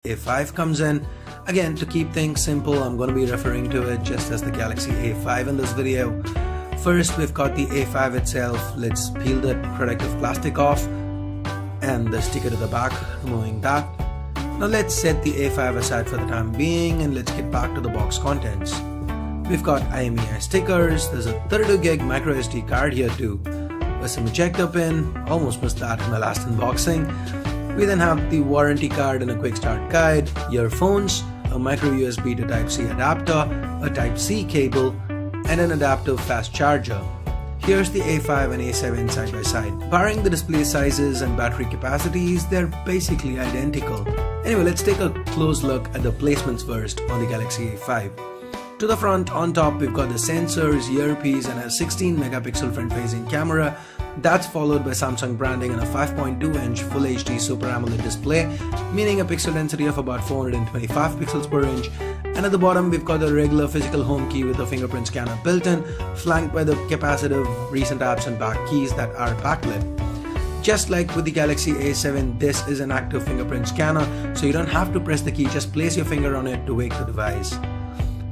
A5 comes in. Again, to keep things simple, I'm going to be referring to it just as the Galaxy A5 in this video. First, we've got the A5 itself. Let's peel the protective plastic off and the sticker to the back, removing that. Now let's set the A5 aside for the time being and let's get back to the box contents. We've got IMEI stickers, there's a 32GB micro SD card here too, a SIM ejector pin, almost missed that in my last unboxing. We then have the warranty card and a quick start guide, earphones, a micro USB to Type-C adapter, a Type-C cable, and an adaptive fast charger. Here's the A5 and A7 side by side. Barring the display sizes and battery capacities, they're basically identical. Anyway, let's take a close look at the placements first on the Galaxy A5. To the front, on top, we've got the sensors, earpiece, and a 16 megapixel front-facing camera. That's followed by Samsung branding and a 5.2-inch Full HD Super AMOLED display, meaning a pixel density of about 425 pixels per inch. And at the bottom, we've got the regular physical home key with a fingerprint scanner built in, flanked by the capacitive recent apps and back keys that are backlit. Just like with the Galaxy A7, this is an active fingerprint scanner, so you don't have to press the key, just place your finger on it to wake the device.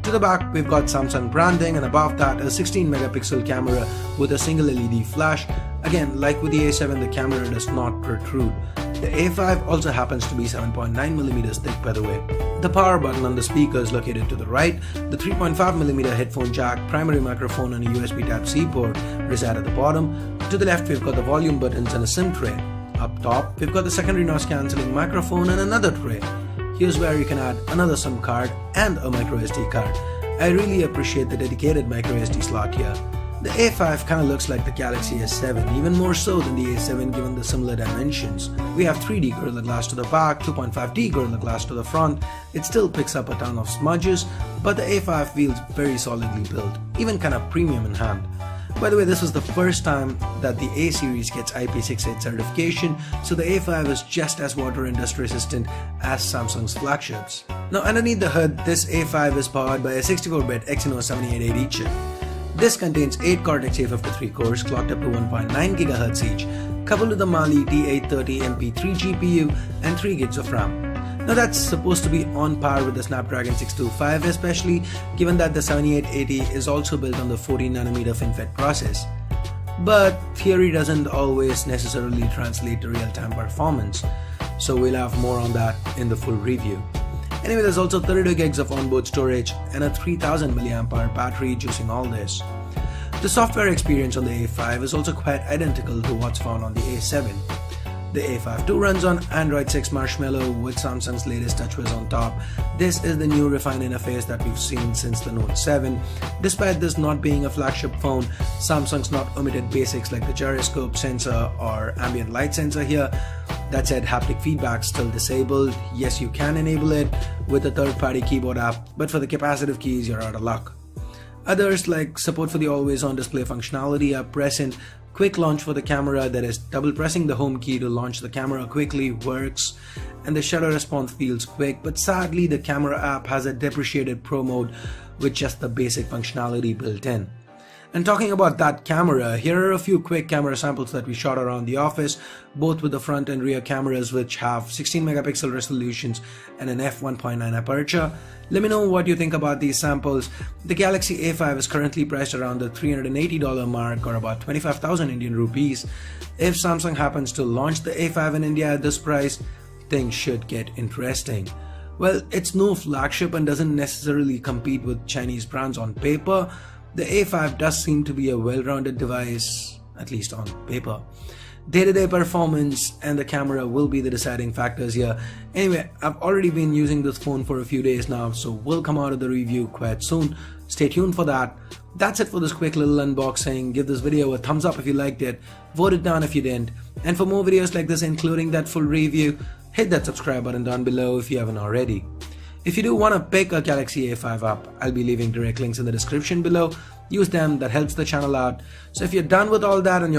To the back, we've got Samsung branding, and above that a 16 megapixel camera with a single LED flash. Again, like with the A7, the camera does not protrude. The A5 also happens to be 7.9mm thick, by the way. The power button on the speaker is located to the right. The 3.5mm headphone jack, primary microphone, and a USB Type-C port reside at the bottom. To the left, we've got the volume buttons and a SIM tray. Up top, we've got the secondary noise cancelling microphone and another tray. Here's where you can add another SIM card and a microSD card. I really appreciate the dedicated microSD slot here. The A5 kinda looks like the Galaxy S7, even more so than the A7 given the similar dimensions. We have 3D Gorilla Glass to the back, 2.5D Gorilla Glass to the front. It still picks up a ton of smudges, but the A5 feels very solidly built, even kinda premium in hand. By the way, this was the first time that the A series gets IP68 certification, so the A5 is just as water and dust resistant as Samsung's flagships. Now underneath the hood, this A5 is powered by a 64-bit Exynos 7880 chip. This contains 8 Cortex-A53 cores clocked up to 1.9 GHz each, coupled with the Mali T830 MP3 GPU and 3 GB of RAM. Now that's supposed to be on par with the Snapdragon 625, especially given that the 7880 is also built on the 14nm FinFET process. But theory doesn't always necessarily translate to real-time performance, so we'll have more on that in the full review. Anyway, there's also 32GB of onboard storage and a 3000 mAh battery juicing all this. The software experience on the A5 is also quite identical to what's found on the A7. The A5 II runs on Android 6 Marshmallow with Samsung's latest TouchWiz on top. This is the new refined interface that we've seen since the Note 7. Despite this not being a flagship phone, Samsung's not omitted basics like the gyroscope sensor or ambient light sensor here. That said, haptic feedback still disabled. Yes, you can enable it with a third-party keyboard app, but for the capacitive keys, you're out of luck. Others like support for the always-on display functionality are present. Quick launch for the camera, that is double pressing the home key to launch the camera quickly, works, and the shutter response feels quick, but sadly the camera app has a depreciated Pro mode with just the basic functionality built in. And talking about that camera, here are a few quick camera samples that we shot around the office, both with the front and rear cameras, which have 16 megapixel resolutions and an f1.9 aperture. Let me know what you think about these samples. The Galaxy A5 is currently priced around the $380 mark, or about 25,000 Indian rupees. If Samsung happens to launch the A5 in India at this price, things should get interesting. Well, it's no flagship and doesn't necessarily compete with Chinese brands on paper. The A5 does seem to be a well-rounded device, at least on paper. Day-to-day performance and the camera will be the deciding factors here. Anyway, I've already been using this phone for a few days now, so we'll come out of the review quite soon. Stay tuned for that. That's it for this quick little unboxing. Give this video a thumbs up if you liked it, vote it down if you didn't, and for more videos like this including that full review, hit that subscribe button down below if you haven't already. If you do want to pick a Galaxy A5 up, I'll be leaving direct links in the description below. Use them, that helps the channel out. So if you're done with all that and you're